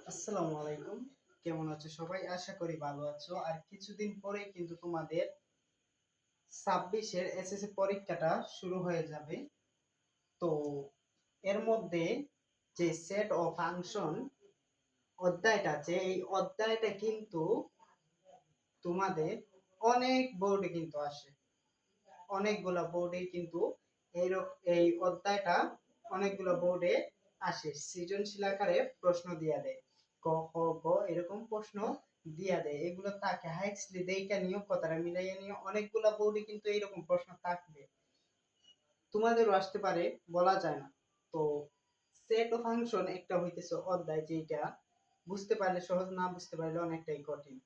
আসসালামু আলাইকুম। কেমন আছো সবাই? আশা করি ভালো আছো। আর কিছুদিন পরে কিন্তু তোমাদের ২৬ এর এসএসসি পরীক্ষাটা শুরু হয়ে যাবে। তো এর মধ্যে যে সেট ও ফাংশন অধ্যায়টা আছে, এই অধ্যায়টা কিন্তু তোমাদের অনেক বোর্ডে কিন্তু আসে। অনেকগুলা বোর্ডে কিন্তু এই অধ্যায়টা অনেকগুলো বোর্ডে আসে। সৃজনশীল আকারে প্রশ্ন দিয়া দেয়। ক, খ, গ এরকম প্রশ্ন দিয়া দেয়। এগুলো থাকে হাইস্টলি দেইকা নিয়োগ কথাটা মিলাইয়া নিয়ে অনেকগুলা বোর্ডে কিন্তু এইরকম প্রশ্ন থাকবে। তোমাদেরও আসতে পারে, বলা যায় না। তো সেট ও ফাংশন একটা হইতেছে অধ্যায়, যেটা বুঝতে পারলে সহজ, না বুঝতে পারলে অনেকটাই কঠিন।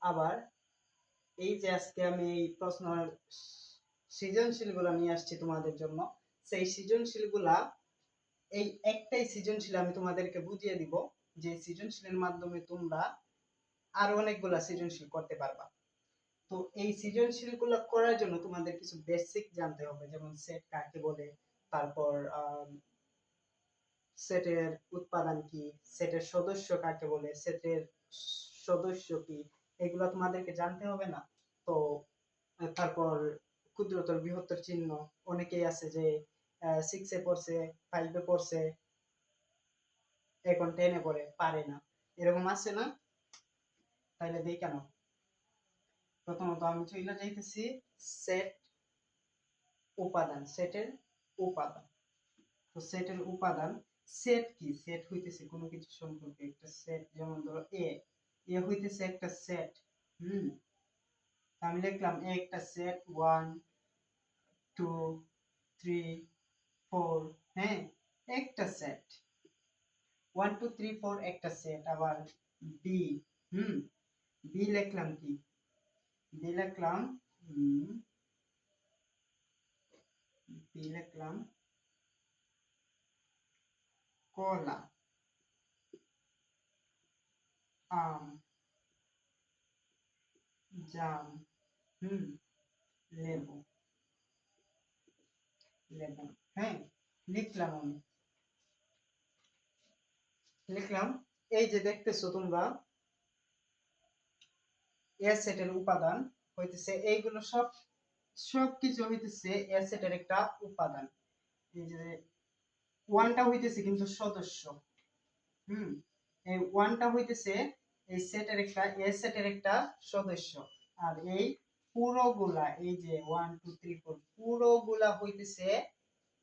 আবার এই যে আজকে আমি এই প্রশ্ন সৃজনশীল গুলা নিয়ে আসছি তোমাদের জন্য, সেই সৃজনশীল গুলা এই একটাই সৃজনশীল আমি তোমাদেরকে বুঝিয়ে দিব, যে সৃজনশীলের মাধ্যমে তোমরা আরো অনেকগুলা সৃজনশীল করতে পারবা। তো এই সৃজনশীল গুলা করার জন্য তোমাদের কিছু বেসিক জানতে হবে, যেমন সেট কাকে বলে, তারপর সেটের উৎপাদন কি, সেটের সদস্য কাকে বলে, সেটের সদস্য কি, এগুলো তোমাদেরকে জানতে হবে না? তো তারপর ক্ষুদ্রতর বৃহত্তর চিহ্ন, অনেকেই আছে যে 6 এ পড়ছে, 5 এ পড়ছে, এখন 10 এ পড়ে পারে না, এরকম আছে না? তাইলে দেই কেন, প্রথমত আমি চলে যাইতেছি সেট উপাদান, সেটের উপাদান। তো সেটের উপাদান, সেট কি? সেট হইতেছে কোনো কিছু সম্পর্কে একটা সেট, যেমন ধরো এ হইতেছে একটা সেট। আমি লিখলাম এ একটা সেট, 1 2 3 4, হ্যাঁ, একটা সেট 1 2 3 4 একটা সেট। আবার বি, হুম বি লিখলাম কি? বি লিখলাম বি লিখলাম কলা, আম, জাম, হুম লেবু, লেবু, হ্যাঁ, লিখলাম আমি, লিখলাম। এই যে দেখতেছো তোমরা, এ সেটের উপাদান হইতেছে এইগুলো, সবকিছু হইতেছে এ সেটের একটা উপাদান। এই যে ওয়ানটা হইতেছে কিন্তু সদস্য, হুম এই ওয়ানটা হইতেছে এই সেটের একটা, এ সেটের একটা সদস্য। আর এই পুরোগুলা, এই যে 1 2 3 4 পুরোগুলা হইতেছে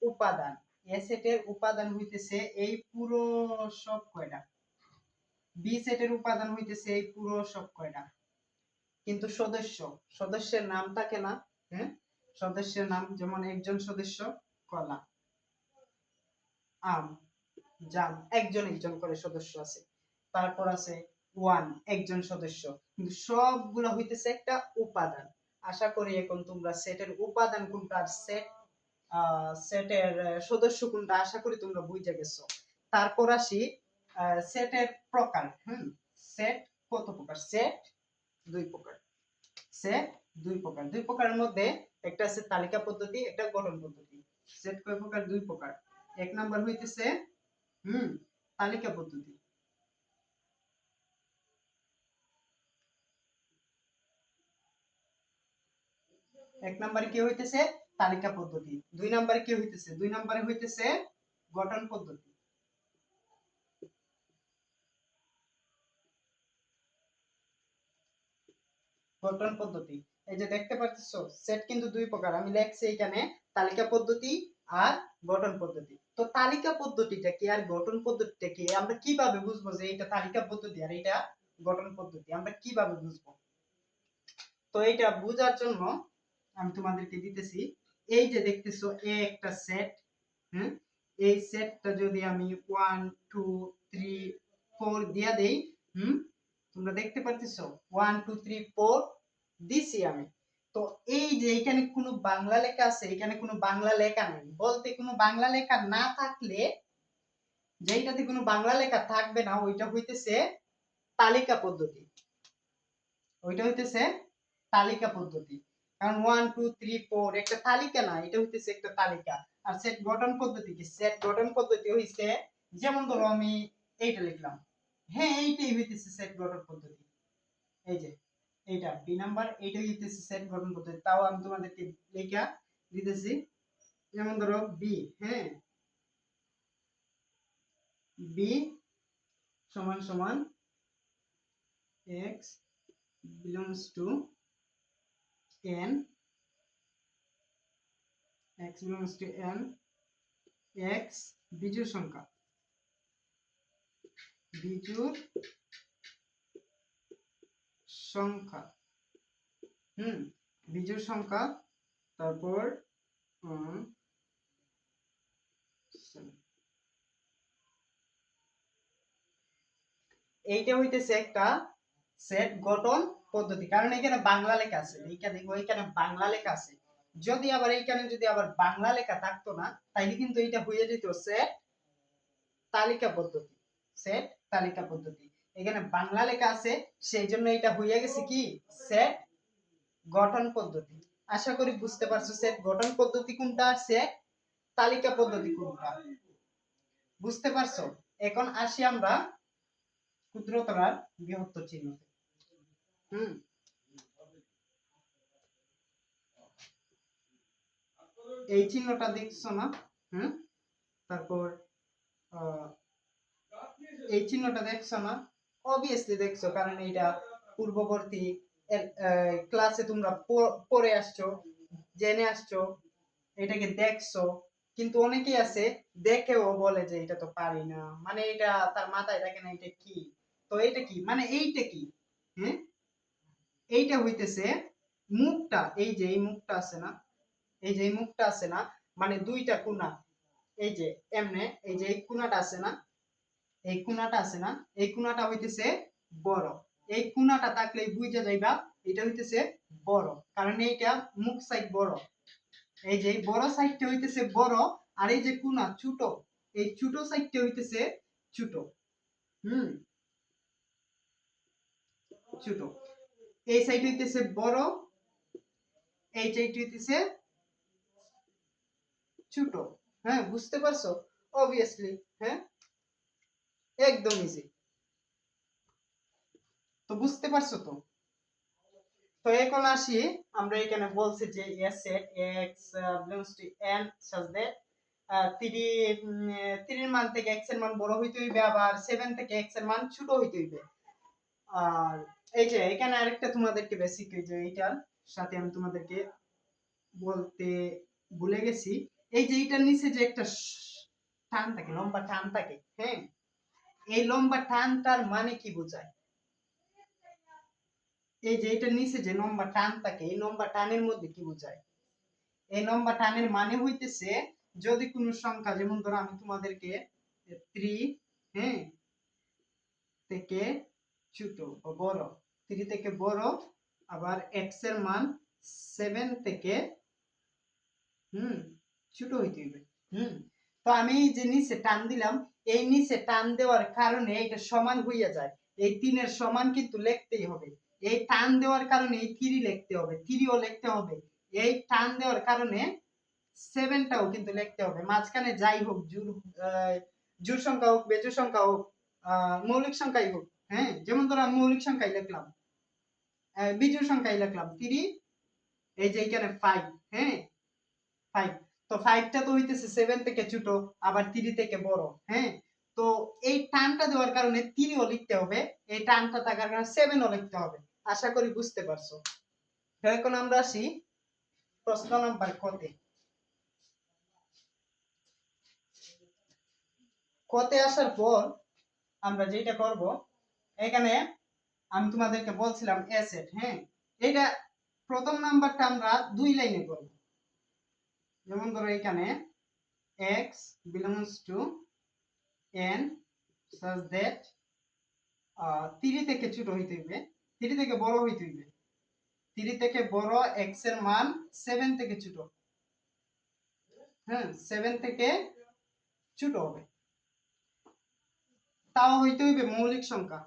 উপাদান। এ সেটের উপাদান হইতেছে এই পুরো সব কয়টা, বি সেটের উপাদান হইতেছে এই পুরো সব কয়টা। কিন্তু সদস্য, সদস্যের নাম থাকে না? হ্যাঁ, সদস্যের নাম, যেমন একজন সদস্য কলা, আম, জাম, একজন একজন করে সদস্য আছে। তারপর আছে ওয়ান, একজন সদস্য। কিন্তু সবগুলো হইতেছে একটা উপাদান। আশা করি এখন তোমরা সেটের উপাদান কোনটা আর সেটের সদস্য কোনটা আশা করি তোমরা বুঝে গেছো। তারপর আসি সেটের প্রকার। সেট কত প্রকার? সেট দুই প্রকার। সেট দুই প্রকারের মধ্যে একটা আছে তালিকা পদ্ধতি, একটা গঠন পদ্ধতি। সেট কয় প্রকার? দুই প্রকার। এক নাম্বার হইতেছে তালিকা পদ্ধতি। এক নম্বরে কি হইতেছে? তালিকা পদ্ধতি। দুই নম্বরে কি হইতেছে? দুই নম্বরে হইতেছে গঠন পদ্ধতি। গঠন পদ্ধতি, এই যে দেখতে পাচ্ছো সেট কিন্তু দুই প্রকার, আমি লিখছি এখানে তালিকা পদ্ধতি আর গঠন পদ্ধতি। তো তালিকা পদ্ধতিটা কি আর গঠন পদ্ধতিটা কি, আমরা কিভাবে বুঝবো যে এটা তালিকা পদ্ধতি আর এটা গঠন পদ্ধতি? আমরা কিভাবে বুঝবো? তো এটা বোঝার জন্য আমি তোমাদেরকে দিতেছি, এই যে দেখতেছো এ একটা সেট, হ্যাঁ, এই সেটটা যদি আমি 1 2 3 4 দিয়া দেই, তোমরা দেখতে পারতেছো 1 2 3 4 দিছি আমি। তো এই যে এখানে কোনো বাংলা লেখা আছে, এখানে কোনো বাংলা লেখা নেই, বলতে কোনো বাংলা লেখা না থাকলে, যেইটাতে কোনো বাংলা লেখা থাকবে না ওইটা হইতেছে তালিকা পদ্ধতি। ওইটা হইতেছে তালিকা পদ্ধতি। কারণ 1 2 3 4 একটা তালিকা না, এটা হইতেছে একটা তালিকা। আর সেট গঠন পদ্ধতি কি? সেট গঠন পদ্ধতি হইছে, যেমন ধরো আমি এইটা লিখলাম, হ্যাঁ এইটাই হইতেছে সেট গঠন পদ্ধতি। এই যে এইটা বি নাম্বার, এইটাই হইতেছে সেট গঠন পদ্ধতি। তাও আমি তোমাদেরকে লেখা দিতেছি। যেমন ধরো বি, হ্যাঁ, বি সমান সমান x belongs to n, x belongs to n, x বিজোড় সংখ্যা, বিজোড় সংখ্যা, বিজোড় সংখ্যা। তারপর এইটা হইতেছে একটা সেট গঠন পদ্ধতি, কারণ এখানে বাংলা লেখা আছে, এইখানে দেখো এখানে বাংলা লেখা আছে। যদি আবার এইখানে যদি আবার বাংলা লেখা থাকতো না, তাইলে কিন্তু এটা হয়ে যেত সেট তালিকা পদ্ধতি, সেট তালিকা পদ্ধতি। এখানে বাংলা লেখা আছে, সেই জন্য এটা হয়ে গেছে কি সেট গঠন পদ্ধতি। আশা করি বুঝতে পারছো সেট গঠন পদ্ধতি কোনটা, সেট তালিকা পদ্ধতি কোনটা, বুঝতে পারছো? এখন আসি আমরা ক্ষুদ্রতর আর বৃহত্তর চিহ্নতে। এই চিহ্নটা দেখছো না? তারপর এই চিহ্নটা দেখছো না? অবভিয়াসলি দেখছো, কারণ এটা পূর্ববর্তী ক্লাসে তোমরা পড়ে আসছো, জেনে আসছো, এটাকে দেখছো। কিন্তু অনেকেই আছে দেখেও বলে যে এটা তো পারি না, মানে এটা তার মাথায় থাকে না এটা কি। তো এটা কি, মানে এইটা কি? হ্যাঁ, এইটা হইতেছে মুখটা, এই যে এই মুখটা আছে না, এই যে এই মুখটা আছে না, মানে দুইটা কোণা, এই যে এমনে এই যে এই কোণাটা আছে না, এই কোণাটা আছে না, এই কোণাটা হইতেছে বড়। এই কোণাটা থাকলেই বুঝা যাইবা এটা হইতেছে বড়, কারণ এইটা মুখ সাইড বড়। এই যে বড় সাইডটা হইতেছে বড়, আর এই যে কোণা ছোট, এই ছোট সাইডটা হইতেছে ছোট। হুম, ছোট। এই সাইড হইতেছে বড়, এই সাইড হইতেছে ছোট। হ্যাঁ, বুঝতে পারছো? অবভিয়াসলি, হ্যাঁ, একদম ইজি। তো বুঝতে পারছো তো? তো এখন আসি, আমরা এখানে বলছি যে s set x belongs to n such that 3 এর মান থেকে x এর মান বড় হইতে হইবে, আবার 7 থেকে x এর মান ছোট হইতে হইবে। আর এই যে এখানে আরেকটা তোমাদেরকে বেসিক, এই যে এইটার সাথে আমি তোমাদেরকে বলতে ভুলে গেছি, এই যে এইটার নিচে যে একটা টান থাকে, লম্বা টান থাকে, হ্যাঁ, এই লম্বা টানটার মানে কি বোঝায়? এই যে এটার নিচে যে লম্বা টান থাকে, এই লম্বা টানের মধ্যে কি বোঝায়? এই লম্বা টানের মানে হইতেছে, যদি কোনো সংখ্যা, যেমন ধরো আমি তোমাদেরকে 3, হ্যাঁ, থেকে ছোট ও বড়, 3 থেকে বড়, আবার x এর মান 7 থেকে ছোট হইতে হইবে। তো আমি যে নিচে টান দিলাম, এই নিচে টান দেওয়ার কারণে এটা সমান হইয়া যায়, এই 3 এর সমান কিন্তু লিখতেই হবে। এই টান দেওয়ার কারণে এই 3 লিখতে হবে, 3 ও লিখতে হবে। এই টান দেওয়ার কারণে 7 টাও কিন্তু লিখতে হবে। মাঝখানে যাই হোক, জোড় সংখ্যা হোক, বেজোড় সংখ্যা হোক, মৌলিক সংখ্যাই হোক, হ্যাঁ, যেমন ধরো আমি মৌলিক সংখ্যাই লিখলাম, বিজোড় সংখ্যাই লিখলাম 3, এই যে এখানে 5, হ্যাঁ, 5। তো 5 টা তো হইতেছে 7 থেকে ছোট, আবার 3 থেকে বড়, হ্যাঁ। তো এই টানটা দেওয়ার কারণে 3 ও লিখতে হবে, এই টানটা থাকার কারণে 7 ও লিখতে হবে। আশা করি বুঝতে পারছো। তো এখন আমরা আসি প্রশ্ন নাম্বার কতে। কতে আসার পর আমরা যেটা করব, এখানে আমি তোমাদেরকে বলছিলাম অ্যাসেট, হ্যাঁ, এটা প্রথম নাম্বারটা আমরা দুই লাইনে করব। যেমন ধরো এখানে x belongs to n such that 3 থেকে ছোট হইতে হইবে, 3 থেকে বড় হইতে হইবে, 3 থেকে বড়, x এর মান 7 থেকে ছোট, হ্যাঁ, 7 থেকে ছোট হবে, তাও হইতে হইবে মৌলিক সংখ্যা।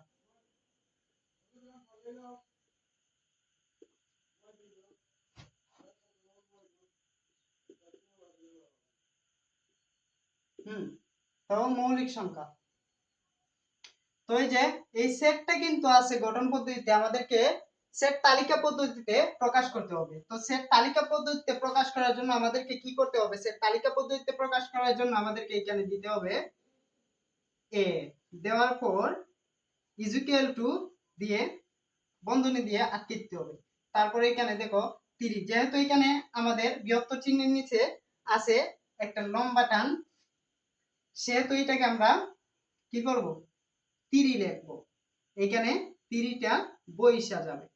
তাও মৌলিক সংখ্যা। তো এই যে এই সেটটা কিন্তু আছে গঠন পদ্ধতিতে, আমাদেরকে সেট তালিকা পদ্ধতিতে প্রকাশ করতে হবে। তো সেট তালিকা পদ্ধতিতে প্রকাশ করার জন্য আমাদেরকে কি করতে হবে? সেট তালিকা পদ্ধতিতে প্রকাশ করার জন্য আমাদেরকে এখানে দিতে হবে এ, দেওয়ার পর ইজ ইকুয়াল টু দিয়ে বন্ধনী দিয়ে আটকে দিতে হবে। তারপরে এখানে দেখো 30, যেহেতু এখানে আমাদের বৃহত্তর চিহ্নের নিচে আছে একটা লম্বা টান, সেহেতু এটাকে আমরা কি করব? 30 লিখবো। এখানে 30টা বইসা যাবে,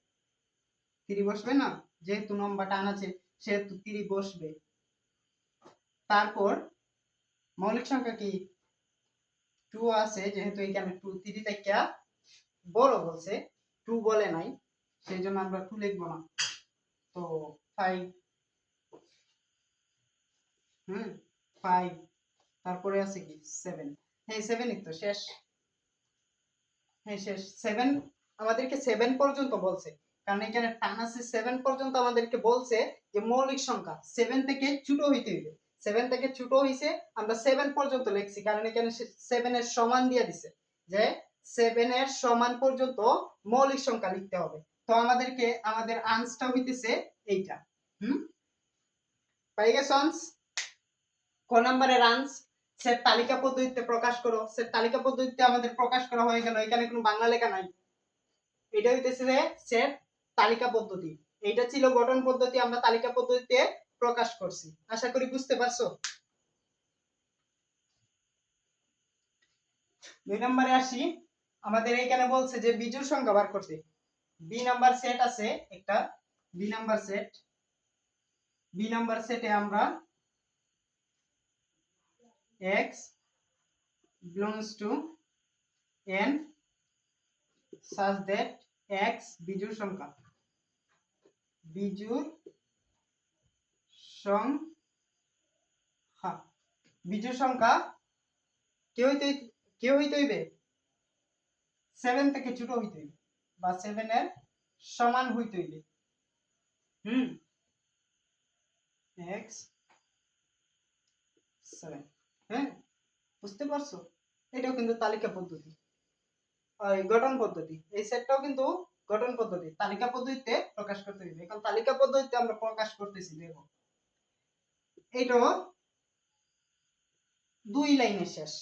30 বসবে না, যেহেতু লম্বা টান আছে সেহেতু 30 বসবে। তারপর মৌলিক সংখ্যা কি 2 আছে, যেহেতু এখানে 2 30 থেকে বড় বলছে, 2 বলে নাই, সেই জন্য আমরা 2 লিখবো না। তো 5, 5, তারপরে আছে কি 7। হ্যাঁ 7ই তো শেষ। হ্যাঁ শেষ 7, আমাদেরকে 7 পর্যন্ত বলছে, কারণ এখানে টান আছে 7 পর্যন্ত আমাদেরকে বলছে যে মৌলিক সংখ্যা 7 থেকে ছোট হইতে হইবে। 7 থেকে ছোট হইছে, আমরা 7 পর্যন্ত লিখছি, কারণ এখানে 7 এর সমান দিয়ে দিছে যে 7 এর সমান পর্যন্ত মৌলিক সংখ্যা লিখতে হবে। তো আমাদেরকে আমাদের আনসারটা হইতেছে এইটা। পাই গেছস? ক নম্বরের আনসার সেট তালিকা পদ্ধতিতে প্রকাশ করো। সেট তালিকা পদ্ধতিতে আমাদের প্রকাশ করা হয়ে গেল, এখানে কোনো বাংলা লেখা নাই। এটা হইতেছে যে সেট তালিকা পদ্ধতি, এইটা ছিল গঠন পদ্ধতি, আমরা তালিকা পদ্ধতিতে প্রকাশ করছি। আশা করি বুঝতে পারছো। 2 নম্বরে আসি, আমাদের এখানে বলছে যে বিজোড় সংখ্যা বার করতে। বি নাম্বার সেট আছে একটা, B number set, B number সেটে আমরা x belongs to n such that x বিজোড় সংখ্যা, বিজোড় সংখ্যা, বিজোড় সংখ্যা কে হইতে হইবে? 7 থেকে ছোট হইতে হইবে বা 7 এর সমান হইতে হইবে। x 7, হ্যাঁ বুঝতে পারছো? এটাও কিন্তু তালিকা পদ্ধতি, গঠন পদ্ধতি। এই সেটটাও কিন্তু গঠন পদ্ধতি, তালিকা পদ্ধতিতে প্রকাশ করতে হইবে। এখন তালিকা পদ্ধতিতে আমরা প্রকাশ করতেছি, দেখো এইটাও 2 লাইনে শেষ।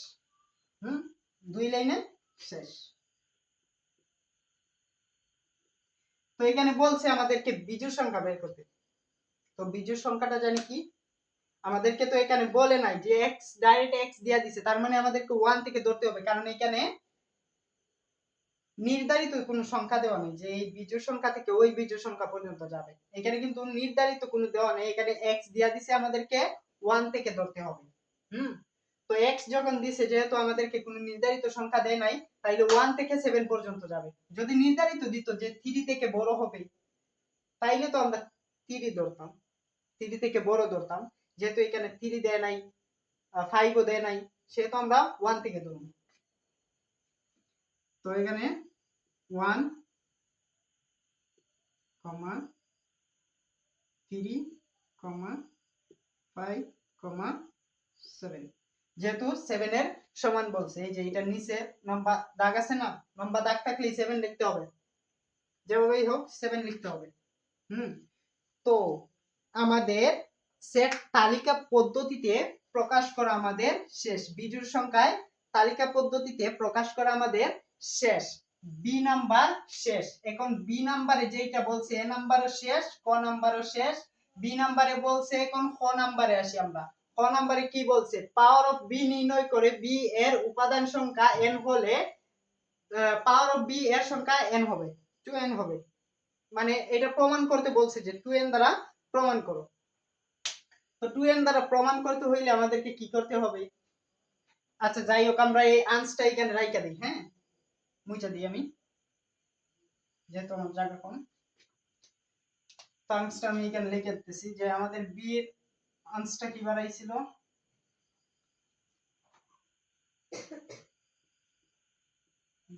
2 লাইনে শেষ। তো এখানে বলছে আমাদেরকে বিজোড় সংখ্যা বের করতে। তো বিজোড় সংখ্যাটা জানি কি, আমাদেরকে তো এখানে বলে নাই যে x, ডাইরেক্ট x দিয়া দিছে, তার মানে আমাদেরকে 1 থেকে ধরতে হবে, কারণ এখানে নির্ধারিত কোনো সংখ্যা দেওয়া নেই যে এই বিজোড় সংখ্যা থেকে ওই বিজোড় সংখ্যা পর্যন্ত যাবে। এখানে কিন্তু নির্ধারিত কোনো দেওয়া নেই, এখানে x দিয়া দিছে, আমাদেরকে 1 থেকে ধরতে হবে। তো x যখন দিছে, যেহেতু আমাদেরকে কোনো নির্ধারিত সংখ্যা দেয় নাই, তাইলে 1 থেকে 7 পর্যন্ত যাবে। যদি নির্ধারিত দিত যে 3 থেকে বড় হবে, তাইলে তো আমরা 3 ধরতাম, 3 থেকে বড় ধরতাম। যেহেতু এখানে 3 দেয় নাই, 5 ও দেয় নাই, সেহেতু আমরা 1 থেকে ধরব। তো এখানে 1, 3, 5, 7, যেহেতু 7 এর সমান বলছে, এই যে এটার নিচে লম্বা দাগ আছে না, লম্বা দাগ থাকলে 7 লিখতে হবে, যেভাবেই হোক 7 লিখতে হবে। তো আমাদের সেট তালিকা পদ্ধতিতে প্রকাশ করা আমাদের শেষ, বিজোড় সংখ্যায় তালিকা পদ্ধতিতে প্রকাশ করা আমাদের শেষ, বি নাম্বার শেষ। এখন বি নাম্বারে যেটা বলছে এ নাম্বারও শেষ, ক নাম্বারও শেষ, বি নাম্বারে বলছে। এখন খ নাম্বারে আসি আমরা। খ নাম্বারে কি বলছে? পাওয়ার অফ বি নির্ণয় করে বি এর উপাদান সংখ্যা n হলে পাওয়ার অফ বি এর সংখ্যা n হবে, 2n হবে। মানে এটা প্রমাণ করতে বলছে যে 2n দ্বারা প্রমাণ করো। তো 2n দ্বারা প্রমাণ করতে হইলে আমাদেরকে কি করতে হবে? আচ্ছা যাই হোক, আমরা এই আনসারটা এখানে রাইখা দেই, হ্যাঁ মুছা দিই আমি, যেহেতু আমার জায়গা কম। তো আনসারটা আমি এখানে লিখে দিতেছি যে আমাদের বি এর আনসারটা কি বাড়াইছিল,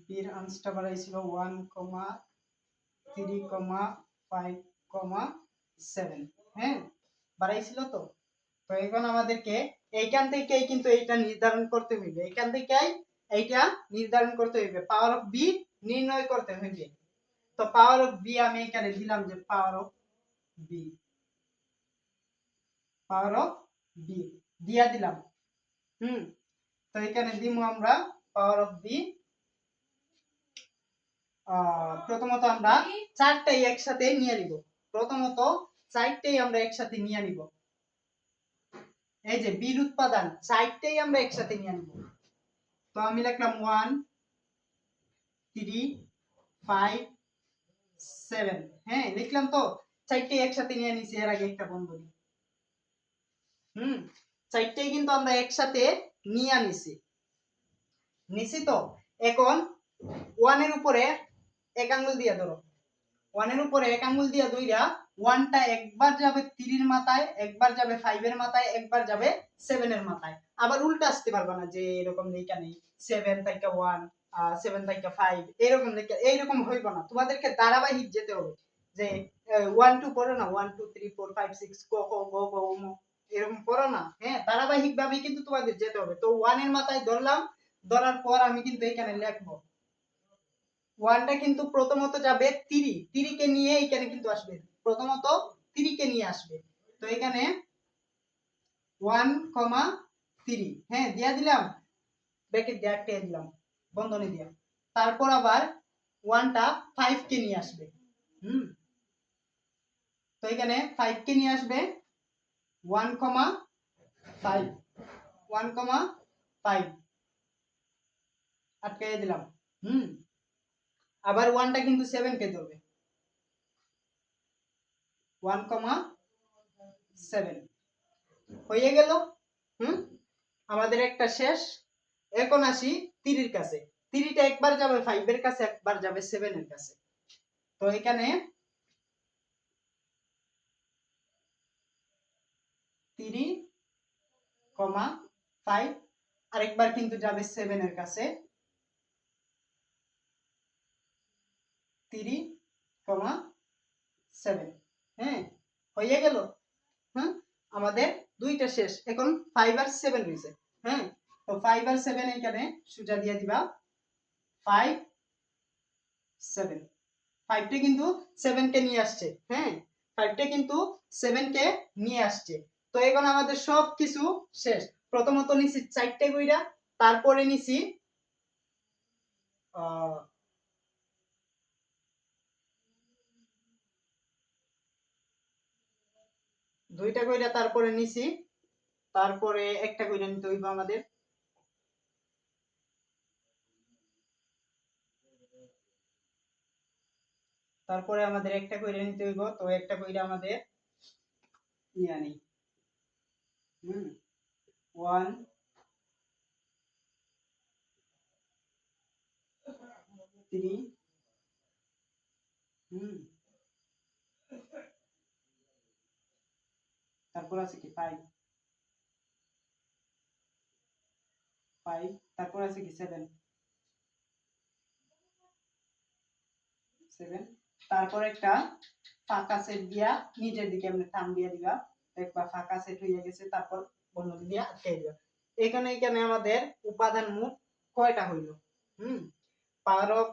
বি এর আনসারটা বাড়াইছিল 1,3,5,7, হ্যাঁ বাড়াইছিল তো। তো এখন আমাদেরকে এইখান থেকেই কিন্তু এইটা নির্ধারণ করতে হইবে, এখান থেকেই এইটা নির্ধারণ করতে হইবে, পাওয়ার অফ বি নির্ণয় করতে হইবে। তো পাওয়ার অফ বি আমি এখানে দিলাম যে power of B, power of B দিয়া দিলাম। তো এখানে দিমু আমরা পাওয়ার অফ বি। প্রথমত আমরা চারটাই একসাথে নিয়ে নিব, প্রথমত চারটাই আমরা একসাথে নিয়ে নিব। এই যে বির উৎপাদন চারটাই আমরা একসাথে নিয়ে নিব। তো আমি লিখলাম 1 3 5 7, হ্যাঁ লিখলাম। তো চারটাই একসাথে নিয়ে নিছি, এর আগে একটা বন্ধনী চারটাই কিন্তু আমরা একসাথে নিয়ে নিছি। তো এখন 1 এর উপরে এক আঙ্গুল দিয়া ধরো, 1 এর উপরে এক আঙ্গুল দিয়া ধইরা 1 টা একবার যাবে 3 এর মাথায়, একবার যাবে 5 এর মাথায়, একবার যাবে 7 এর মাথায়। আবার উল্টা আসতে পারবে না যে এরকম লেখা নেই 7 থেকে 1 7 থেকে 5 এরকম লেখা, এইরকম হইব না। তোমাদেরকে ধারাবাহিক যেতে হবে, যে 1 2 পড়ো না, 1 2 3 4 5 6 ক খ গ ঘ ঙ এরকম পড়ো না, হ্যাঁ ধারাবাহিক ভাবে কিন্তু তোমাদের যেতে হবে। তো 1 এর মাথায় ধরলাম, ধরার পর আমি কিন্তু এখানে লিখবো 1 টা কিন্তু প্রথমত যাবে 3 3 কে নিয়ে এখানে কিন্তু আসবে, প্রথমত 3 কে নিয়ে আসবে। তো এখানে 1, 3, হ্যাঁ দিয়া দিলাম, ব্র্যাকেট দিয়ে আটকে দিলাম বন্ধনী দিয়া। তারপর আবার 1 টা 5 কে নিয়ে আসবে। তো এখানে 5 কে নিয়ে আসবে 1, 5, 1, 5 আটকে দিলাম। আবার 1 টা কিন্তু 7 কে ধরবে, 1, 7 হয়ে গেল। আমাদের একটা শেষ। এখন আসি 3 এর কাছে। 3 টা একবার যাবে 5 এর কাছে, একবার যাবে 7 এর কাছে। তো এখানে 3, 5 আরেকবার কিন্তু যাবে 7 এর কাছে, 3, 7, হ্যাঁ হয়ে গেল। আমাদের দুইটা শেষ। এখন 5 আর 7 রয়েছে। হ্যাঁ তো 5 আর 7 এখানে সোজা দিয়ে দিবা 5 7, 5 টা কিন্তু 7 কে নিয়ে আসছে। হ্যাঁ 5 টা কিন্তু 7 কে নিয়ে আসছে। তো এখন আমাদের সব কিছু শেষ। প্রথমত নিছি 4টে কইরা, তারপরে নিছি দুইটা কইরা, তারপরে নিছি, তারপরে একটা কইরা নিতে হইব আমাদের। তারপরে আমাদের একটা কইরা নিতে হইব। তো একটা কইরা আমাদের নিয়া নেই। 1 3 তারপর আছে কি 5 5 তারপর আছে কি 7 7 তারপর একটা ফাঁকা সেট দিয়া নিচের দিকে আমরা টান দিয়ে দিবা, দেখবা ফাঁকা সেট হয়ে গেছে। তারপর বন্ধ দিয়া আটকে দিবা। এখানে আমাদের উপাদান মোট কয়টা হইল? পাওয়ার অফ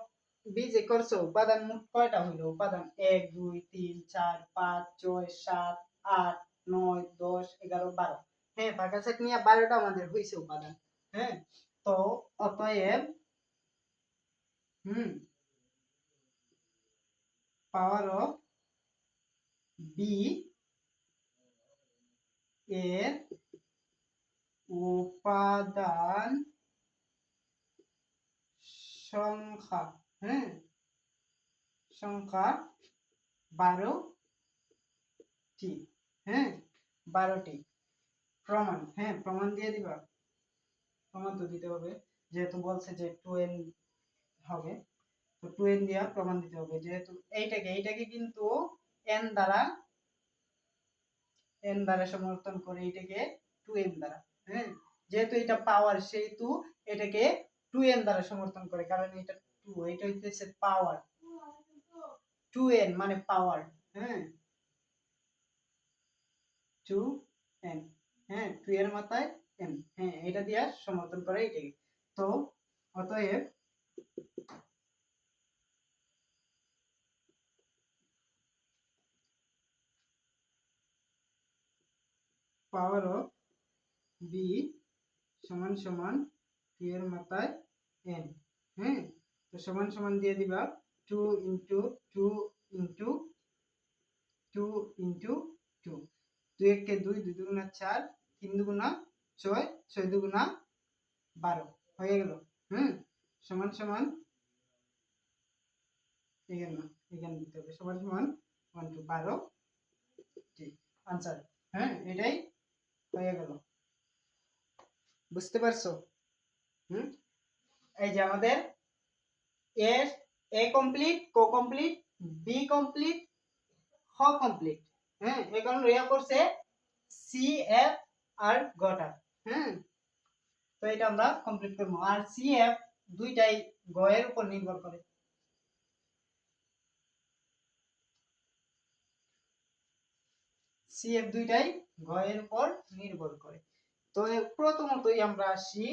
বি যে করছো, উপাদান মোট কয়টা হইল? উপাদান 1 2 3 4 5 6 7 8 9 10 11 12, হ্যাঁ ফাঁকা সেট নিয়ে 12টা আমাদের হইছে উপাদান। হ্যাঁ তো অতএব পাওয়ার অফ বি এর উপাদান সংখ্যা, সংখ্যা 12টি। 12টি। প্রমাণ, প্রমাণ দিয়ে দিবা। প্রমাণ তো দিতে হবে, যেহেতু বলছে যে 2n হবে। তো 2n দিয়া প্রমাণ দিতে হবে, যেহেতু এইটাকে কিন্তু n দ্বারা সমর্থন করে, এটাকে 2n দ্বারা। যেহেতু এটা পাওয়ার, সেহেতু এটাকে 2n দ্বারা সমর্থন করে, কারণ এটা 2, এটা হইতেছে পাওয়ার। 2n মানে পাওয়ার। 2n, 2 এর মাথায় n, এটা দিয়া সমর্থন করে এটাকে। তো অতএব পাওয়ার অফ বি সমান সমান 2 এর মাথায় n। হ্যাঁ, তো সমান সমান দিয়ে দিবা 2 ইনটু 2 ইনটু 2 ইনটু 2, 2 একে 2, 2 দুগুণা 4, 3 দুগুণা 6, 6 দুগুণা 12 হয়ে গেল। সমান সমান এখানে দিতে হবে সমান সমান 1 টু 12 ঠিক आंसर। এটাই হয়ে গেল। বুঝতে পারছো? এই যে আমাদের এ কমপ্লিট, কো কমপ্লিট, বি কমপ্লিট, খ কমপ্লিট। এখন রইয়া করছে সি এফ আর গটা। তো এটা আমরা কমপ্লিট করব। আর সি এফ দুইটাই গ এর উপর নির্ভর করে। সি এফ দুইটাই গ এর উপর নির্ভর করে। তো প্রথমতই আমরা আসি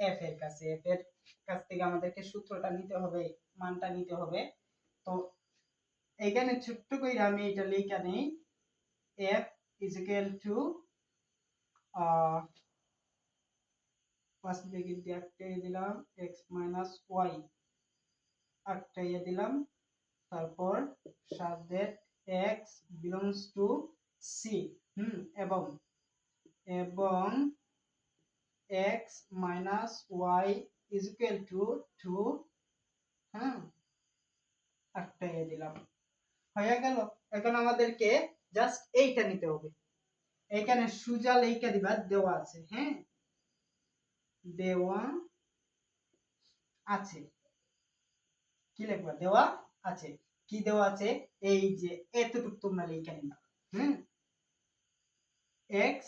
এফ এর কাছে। এফ এর কাছ থেকে আমাদেরকে সূত্রটা নিতে হবে, মানটা নিতে হবে। তো এখানে ছোট্ট করে আমি এটা লেখা নেই, f is equal to first bracket দিয়ে আটকাই দিলাম x minus y আটকাইয়া দিলাম, তারপর subject x belongs to c এবং x minus y is equal to 2 আটকাইয়া দিলাম। হয়ে গেল। এখন আমাদেরকে জাস্ট এইটা নিতে হবে। এখানে সুজা লেখা দিবা দেওয়া আছে। দেওয়া আছে। কি লিখবা? দেওয়া আছে। কি দেওয়া আছে? এই যে এতটুকু তোমরা লেখা নিবা। x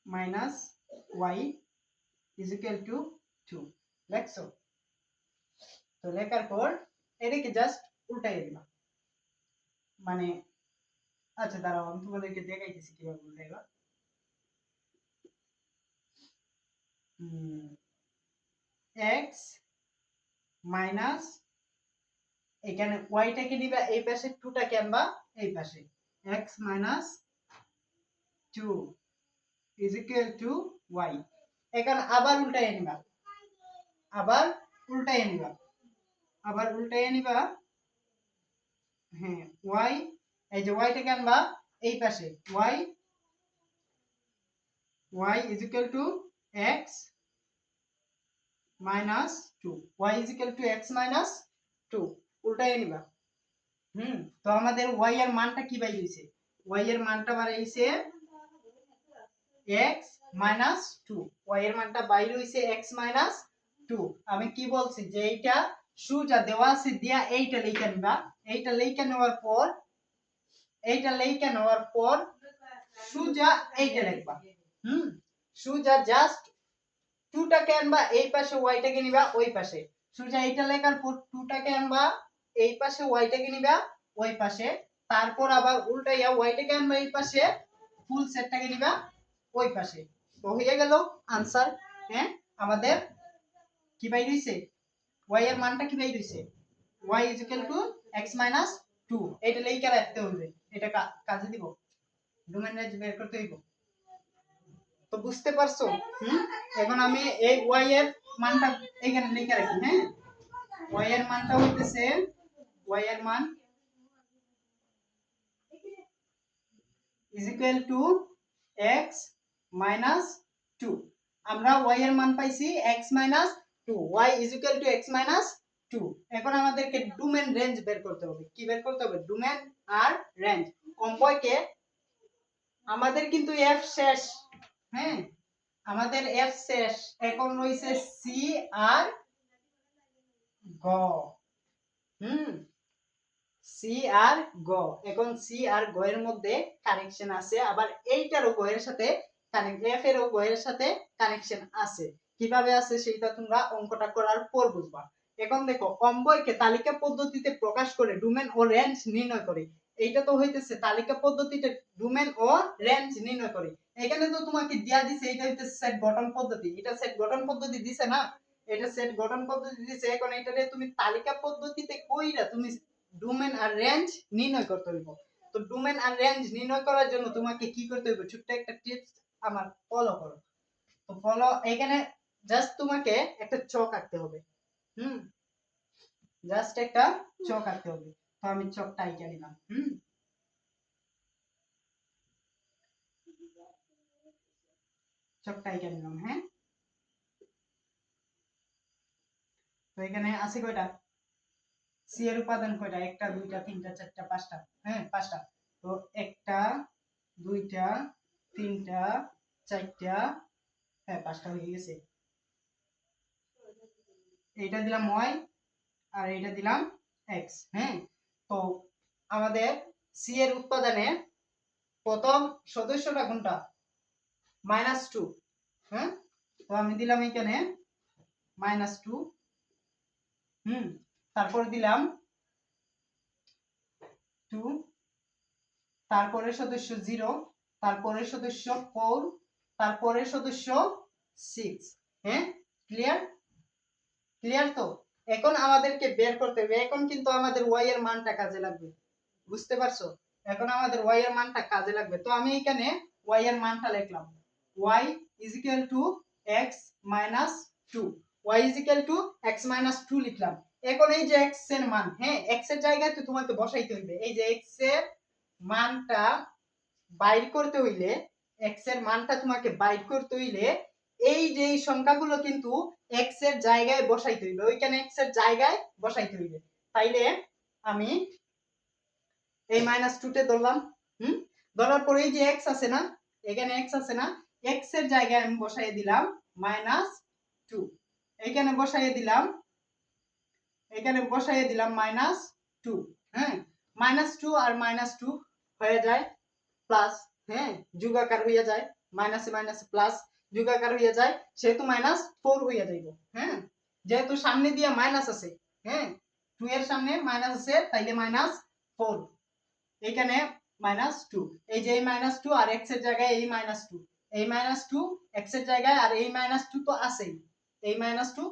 minus y is equal to 2 লেখছো? তো লেখার পর এটাকে জাস্ট উল্টাইয়ে দিবা। মানে আচ্ছা দাঁড়াও, আমি তোমাদেরকে দেখাইতেছি কিভাবে উল্টাইবা। x মাইনাস এখানে y টাকে নিবা এই পাশে, 2 টাকে আনবা এই পাশে। x minus 2 is equal to y। এখন আবার উল্টাইয়ে নিবা, আবার উল্টাইয়ে নিবা, আবার উল্টাইয়ে নিবা। y এই যে y টাকে আনবা এই পাশে, y is equal to x minus 2, y is equal to x minus 2 উল্টাইয়ে নিবা। তো আমাদের y এর মানটা কি বাই হইছে? y এর মানটা বাড়াইছে x minus 2, y এর মানটা বাইরে হইছে x minus 2। আমি কি বলছি যে এইটা সুজা দেওয়া আছে দিয়া এইটা লেখা নিবা। এইটা লেখা নেওয়ার পর সুজা এইটা লিখবা। সুজা জাস্ট 2 টাকে আনবা এই পাশে, y টাকে নিবা ওই পাশে। সুজা এইটা লেখার পর 2 টাকে আনবা এই পাশে, y টাকে নিবা ওই পাশে। তারপর আবার উল্টাইয়া y টাকে আনবা এই পাশে, ফুল সেটটাকে নিবা ওই পাশে। তো হয়ে গেল आंसर। আমাদের কি বাইর হইছে? y এর মানটা কি বাইর হইছে? y x 2। এটা লেখা রাখতে হবে, এটা কাজে দিব, ডোমেন রেঞ্জ বের করতে হইব। তো বুঝতে পারছো? এখন আমি এই y এর মানটা এখানে লিখে রাখি। y এর মানটা হইতেছে, y এর মান is equal to x minus 2। আমরা y এর মান পাইছি x minus 2, y is equal to x minus 2। এখন আমাদেরকে ডোমেন রেঞ্জ বের করতে হবে। কি বের করতে হবে? ডোমেন আর রেঞ্জ। কম্পয়কে আমাদের কিন্তু f শেষ। আমাদের f শেষ। এখন রইছে c আর গ। সি আর গ। এখন সি আর গ এর মধ্যে কানেকশন আছে, আবার এইটারও গ এর সাথে এফ এরও গ এর সাথে কানেকশন আছে। কিভাবে আছে সেটা তোমরা অঙ্কটা করার পর বুঝবা। এখন দেখো, অম্বয়কে তালিকা পদ্ধতিতে প্রকাশ করে ডোমেন ও রেঞ্জ নির্ণয় করে। এইটা তো হইতেছে তালিকা পদ্ধতিতে ডোমেন ও রেঞ্জ নির্ণয় করে। এখানে তো তোমাকে দেয়া দিছে এটা হইতেছে সেট গঠন পদ্ধতি। এটা সেট গঠন পদ্ধতি দিছে না? এটা সেট গঠন পদ্ধতি দিছে, এখন এটারে তুমি তালিকা পদ্ধতিতে কইরা তুমি ডোমেন আর রেঞ্জ নির্ণয় করতে হইব। তো ডোমেন আর রেঞ্জ নির্ণয় করার জন্য তোমাকে কি করতে হইব, ছোট্ট একটা টিপস আমার ফলো করো। তো ফলো, এখানে জাস্ট তোমাকে একটা চক আঁকতে হবে। জাস্ট একটা চক আঁকতে হবে। তো আমি চকটা আঁকে নিলাম। চকটা আঁকে নিলাম। হ্যাঁ, তো এখানে আছে কয়টা সি এর উপাদান কয়টা, একটা দুইটা তিনটা চারটা পাঁচটা। হ্যাঁ, পাঁচটা। তো একটা দুইটা তিনটা চারটা, হ্যাঁ পাঁচটা হয়ে গেছে। এইটা দিলাম y আর এইটা দিলাম x। হ্যাঁ, তো আমাদের সি এর উৎপাদনে প্রথম সদস্যটা কোনটা, -2। হ্যাঁ, তো আমি দিলাম এখানে -2। তারপর দিলাম 2, তারপরে সদস্য 0, তারপরে সদস্য 4, তারপরে সদস্য 6। হ্যাঁ, ক্লিয়ার? ক্লিয়ার তো? এখন আমাদেরকে বের করতে হবে, এখন কিন্তু আমাদের y এর মানটা কাজে লাগবে। বুঝতে পারছো? এখন আমাদের y এর মানটা কাজে লাগবে। তো আমি এখানে y এর মানটা লিখলাম, y x - 2, y x - 2 লিখলাম। এখন এই যে x এর মান, হ্যাঁ x এর জায়গায় তো তোমাকে বসাইতে হইবে। এই যে x এর মানটা বাইর করতে হইলে, x এর মানটা তোমাকে বাইর করতে হইলে এই যে এই সংখ্যাগুলো কিন্তু x এর জায়গায় বসাইতে হইবে, ওইখানে x এর জায়গায় বসাইতে হইবে। তাইলে আমি এই -2 তে ধরলাম। ধরার পরে এই যে x আছে না, এখানে x আছে না, x এর জায়গায় আমি বসাই দিলাম -2। এখানে বসাই দিলাম, এখানে বসাই দিলাম -2। হ্যাঁ, -2 আর -2 হয়ে যায় প্লাস। হ্যাঁ, যোগাকার হয়ে যায়, মাইনাসে মাইনাসে প্লাস, যোগাকার হয়ে যায়, সেহেতু -4 হয়ে যাইব। হ্যাঁ, যেহেতু সামনে দিয়ে মাইনাস আছে, হ্যাঁ 2 এর সামনে মাইনাস আছে, তাইলে -4। এখানে -2, এই যে এই -2 আর x এর জায়গায় এই -2, এই -2 x এর জায়গায়, আর এই -2 তো আছেই, এই -2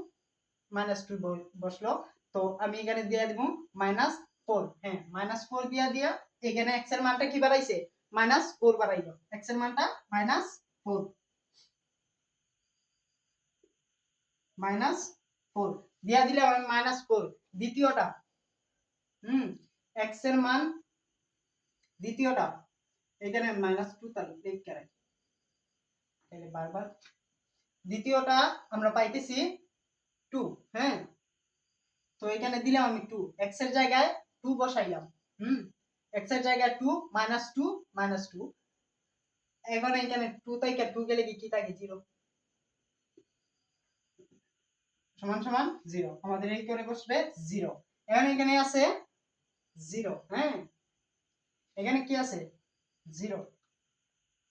বসলো। তো আমি এখানে দিয়ে দিব -4। হ্যাঁ, -4 দিয়া এখানে x এর মানটা কি বাড়াইছে, -4 বাড়াইলো, x এর মানটা -4, -4 দিয়া দিলে আমি -4 দ্বিতীয়টা। x এর মান দ্বিতীয়টা, এখানে -2 তার লিখে রাখি, তাহলে বারবার দ্বিতীয়টা আমরা পাইতেছি 2। হ্যাঁ, তো এখানে দিলাম আমি 2, x এর জায়গায় 2 বসাইলাম। x এর জায়গায় 2, -2 -2। এখন এখানে 2 থেকে 2 গেলে কি থাকে, 0 সমান সমান 0। আমাদের এই করে বসবে 0। এখন এখানে আছে 0। হ্যাঁ, এখানে কি আছে, 0।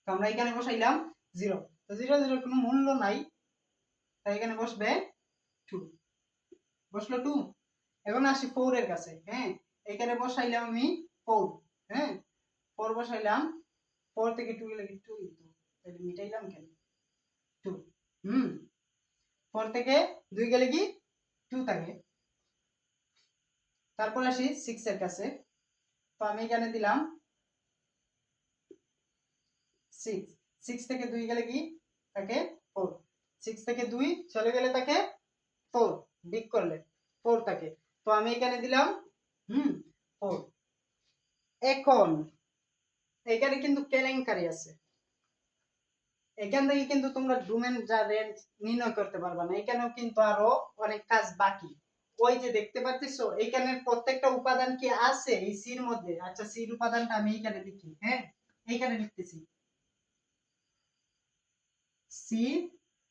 তো আমরা এখানে বসাইলাম 0। তো 0 0 কোনো মূল্য নাই, তাই এখানে বসবে 2। বসলো 2। এখন আসি 4 এর কাছে। হ্যাঁ, এখানে বসাইলাম আমি 4। হ্যাঁ, 4 বসাইলাম, 4 থেকে 2 গেলে কি 2 তো, তাহলে মিটাইলাম কেন 2। 4 থেকে 2 গেলে কি 2 থাকে। তারপর আসি 6 এর কাছে। তো আমি এখানে দিলাম 6। 6 থেকে 2 গেলে কি থাকে 4। 6 থেকে 2 চলে গেলে থাকে 4, বিগ করলে 4 থাকে। তো আমি এখানে দিলাম 4। এখন এখানে কিন্তু কেলেঙ্কারি আছে, এখান থেকে কিন্তু তোমরা ডোমেন যা রেঞ্জ নির্ণয় করতে পারবা না, এখানেও কিন্তু আরো অনেক কাজ বাকি। ওই যে দেখতে পাচ্ছো এখানে প্রত্যেকটা উপাদান কি আছে এই সির মধ্যে। আচ্ছা, সির উপাদানটা আমি এখানে লিখি। হ্যাঁ, এইখানে লিখতেছি c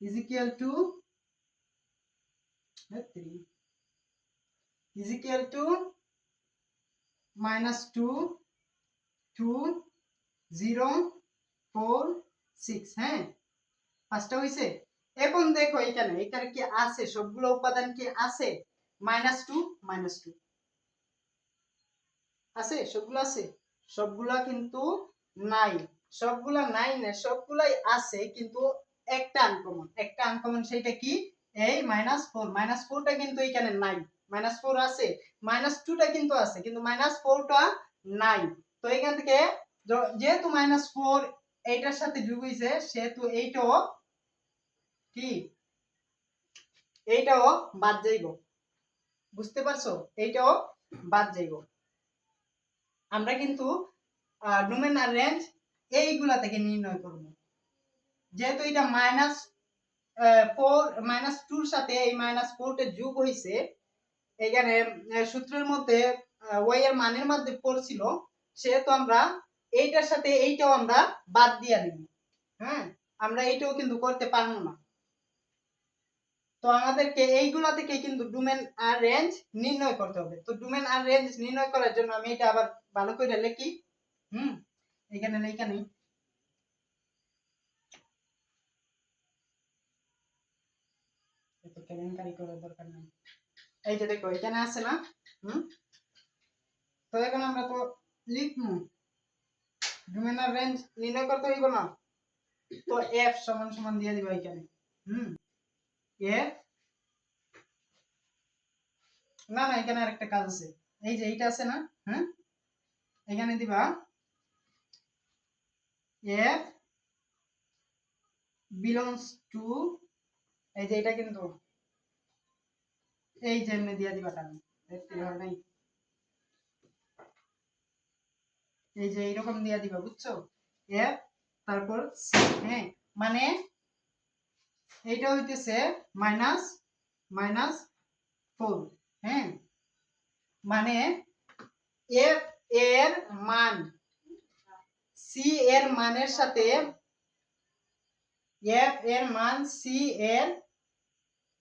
is equal to -2 2 0 4 6। হ্যাঁ, পাঁচটা হইছে। এখন দেখো এখানে এখানে কি আছে, সবগুলো উপাদান কি আছে, -2 -2 আছে, সবগুলো আছে, সবগুলা কিন্তু নাই। সবগুলা নাই না, সবগুলাই আছে, কিন্তু একটা আনকমন, একটা আনকমন, সেটা কি, এই -4টা কিন্তু এখানে নাই, -4 আছে, -2টা কিন্তু আছে, কিন্তু -4টা নাই। তো এখান থেকে যেহেতু -4 এইটার সাথে যোগ হইছে, সেহেতু এইটাও কি, এইটাও বাদ যাইব। বুঝতে পারছো? এইটাও বাদ যাইব। আমরা কিন্তু ডোমেন আর রেঞ্জ এইগুলা থেকে নির্ণয় করব। যেহেতু এটা -4 -2 এর সাথে এই -4টা যোগ হইছে, এখানে সূত্রের মধ্যে y এর মানের মধ্যে পড়ছিল, সেহেতু আমরা এইটার সাথে এইটাও আমরা বাদ দিয়ে দিব। হ্যাঁ, আমরা এইটাও কিন্তু করতে পারবো না। তো আমাদেরকে এইগুলা থেকে কিন্তু ডোমেন আর রেঞ্জ নির্ণয় করতে হবে। তো ডোমেন আর রেঞ্জ নির্ণয় করার জন্য আমি এটা আবার ভালো করে লিখি। এখানে লেখা নেই, এত কেলেঙ্কারি করার দরকার নেই। এই যে দেখো এখানে আছে না, তো এখন আমরা তো লিখবো ডোমেন আর রেঞ্জ নির্ণয় করতে হইব না। তো f সমান সমান দিয়ে দিব এখানে, f, না না এখানে আরেকটা কাজ আছে। এই যে এইটা আছে না, এখানে দিবা f belongs to, এই যে এটা কিন্তু এই যে এমনি দিয়ে দিবা টান, দেখতে হয় নাই, এই যে এইরকম দিয়ে দিবা, বুঝছো? f তারপর c, হ্যাঁ, মানে এইটা হইতেছে -4, হ্যাঁ, মানে f এর মান c এর মানের সাথে, f এর মান c এর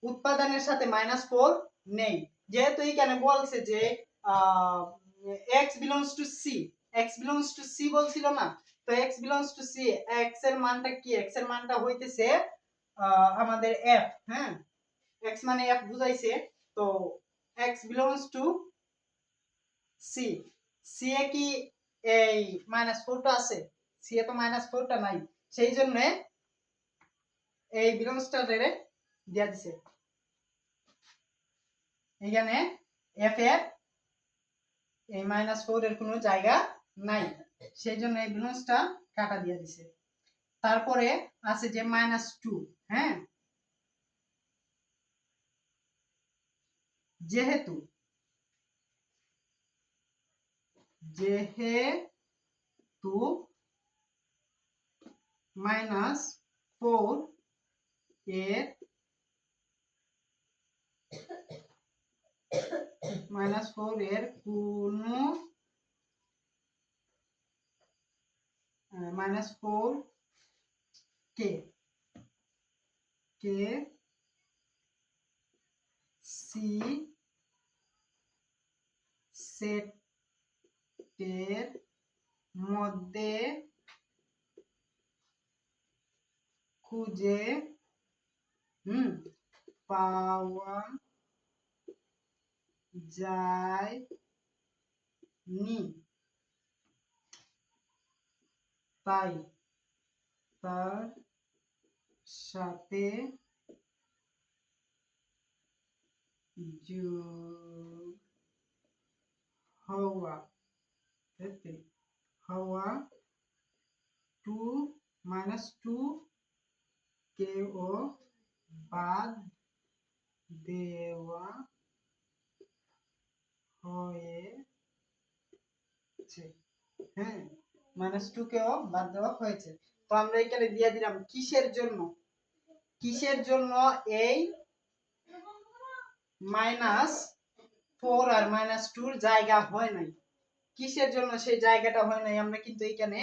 উৎপাদনের সাথে -4 নেই। যেহেতু এখানে বলছে যে x belongs to c, x belongs to c বলছিল না, তো x belongs to c, x এর মানটা কি, x এর মানটা হইতেছে আমাদের f, হ্যাঁ, x মানে f বুঝাইছে। তো x belongs to c, c এ কি এই -4টা আছে? c এ তো -4টা নাই, সেই জন্য এই বিলংসটা রে দিয়া দিছে। এখানে f এর এই -4 এর কোনো জায়গা নাই, সেই জন্য এই বিলংসটা কাটা দিয়ে দিছে। তারপরে আছে যে -2, হ্যাঁ, যেহেতু -4 এর কোনো -4 কে সি সেটের মধ্যে খুঁজে পাওয়া যায়নি, তাই তার সাথে যোগ হওয়া 2 কেও বাদ দেওয়া হয়েছে, হ্যাঁ, -2 কেও বাদ দেওয়া হয়েছে। তো আমরা এখানে দিয়ে দিলাম কিসের জন্য, এই -4 আর -2 জায়গা হয় নাই, কিসের জন্য সেই জায়গাটা হয় নাই আমরা কিন্তু এখানে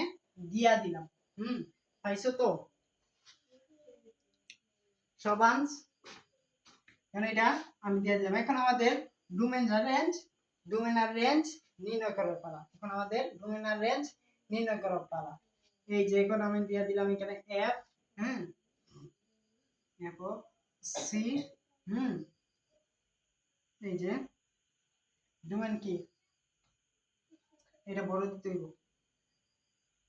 দিয়া দিলাম। পাইছো তো সবাঞ্জ? এখন এটা আমি দিয়ে দিলাম। এখন আমাদের ডোমেন আর রেঞ্জ নির্ণয় করার পালা। এখন আমাদের ডোমেন আর রেঞ্জ নির্ণয় করার পালা। এই যে এখন আমি দিয়ে দিলাম এখানে f, f of c, এই যে ডোমেন কি, এটা বড় দিতে হইব,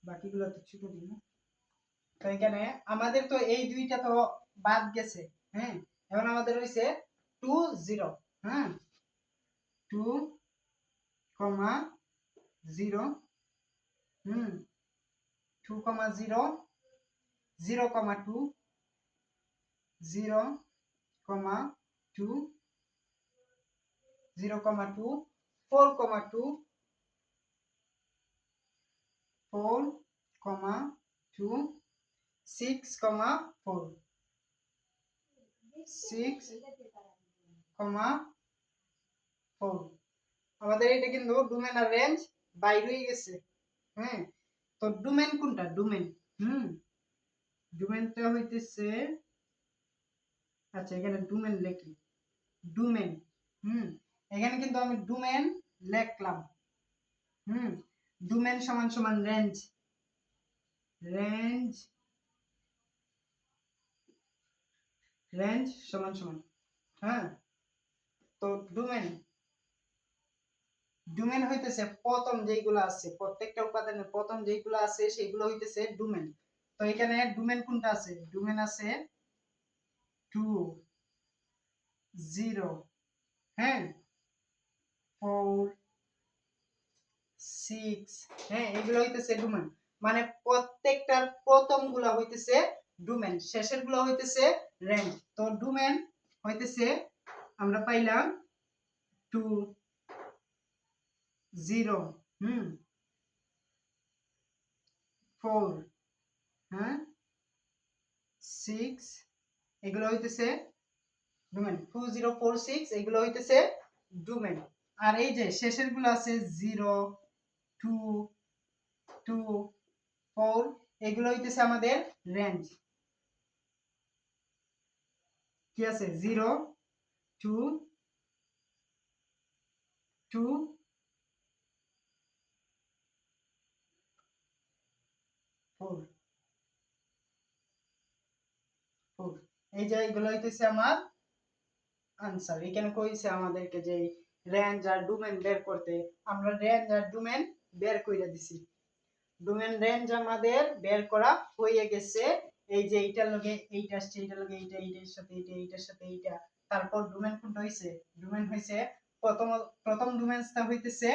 বাকিগুলো তো ছোট দিই না। তো এখানে আমাদের তো এই দুইটা তো বাদ গেছে, হ্যাঁ, এখন আমাদের হইছে 2 0 হ্যাঁ 2 0 2 0 0 2 0 2 0 2 4 2 4 2 6 4 6 4 আমাদের এটা কিন্তু ডোমেন আর রেঞ্জ বাইরে হয়ে গেছে হ্যাঁ তো ডোমেন কোনটা ডোমেন ডোমেনটা হইতেছে আচ্ছা এখানে ডোমেন লিখি ডোমেন এখানে কিন্তু আমি ডোমেন লিখলাম ডোমেন সমান সমান রেঞ্জ রেঞ্জ রেঞ্জ সমান সমান হ্যাঁ তো ডোমেন ডোমেন হইতেছে প্রথম যেগুলো আছে প্রত্যেকটা উপাদানের প্রথম যেগুলো আছে সেগুলো হইতেছে ডোমেন তো এখানে ডোমেন কোনটা আছে ডোমেন আছে 2 0 হ্যাঁ 4 6 হ্যাঁ এগুলো হইতেছে ডোমেন মানে প্রত্যেকটার প্রথমগুলো হইতেছে ডোমেন শেষেরগুলো হইতেছে রেঞ্জ তো ডোমেন হইতেছে আমরা পাইলাম 2 0 4 হ্যাঁ 6 এগুলো হইতেছে ডোমেন 2046 এগুলো হইতেছে ডোমেন আর এই যে শেষের গুলো আছে 0 2 2 4 এগুলো হইতেছে আমাদের রেঞ্জ কি আছে 0 2 2 4 4 এই যে এগুলো হইতেছে আমার আনসার এখানে কইছে আমাদেরকে যে রেঞ্জ আর ডোমেন বের করতে আমরা রেঞ্জ আর ডোমেন বের কইরা দিছি ডোমেন রেঞ্জ আমাদের বের করা হয়ে গেছে এই যে এইটার লগে এইটা আসছে এইটার লগে এইটা এইটার সাথে এইটা এইটার সাথে এইটা তারপর ডোমেন কোনটা হইছে ডোমেন হইছে প্রথম প্রথম ডোমেনটা হইতেছে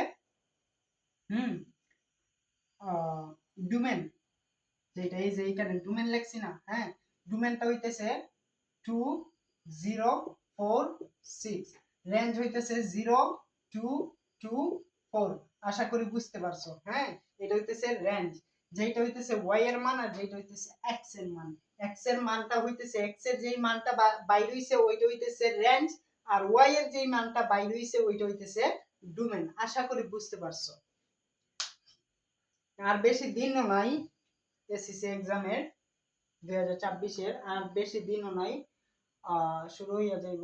ডোমেন যেটা এই যে এইখানে ডোমেন লেখছি না হ্যাঁ ডোমেনটা হইতেছে 2 0 4 6 রেঞ্জ হইতেছে 0 2 2 4 আশা করি বুঝতে পারছো হ্যাঁ এটা হইতেছে রেঞ্জ যেটা হইতেছে y এর মান আর যেটা হইতেছে x এর মান x এর মানটা হইতেছে x এর যেই মানটা বাইরে হইছে ওইটা হইতেছে রেঞ্জ আর y এর যেই মানটা বাইরে হইছে ওইটা হইতেছে ডোমেন আশা করি বুঝতে পারছো আর বেশি দিনও নাই এসএসসি এক্সামের 2024 এর আর বেশি দিনও নাই শুরু হইয়া যাইব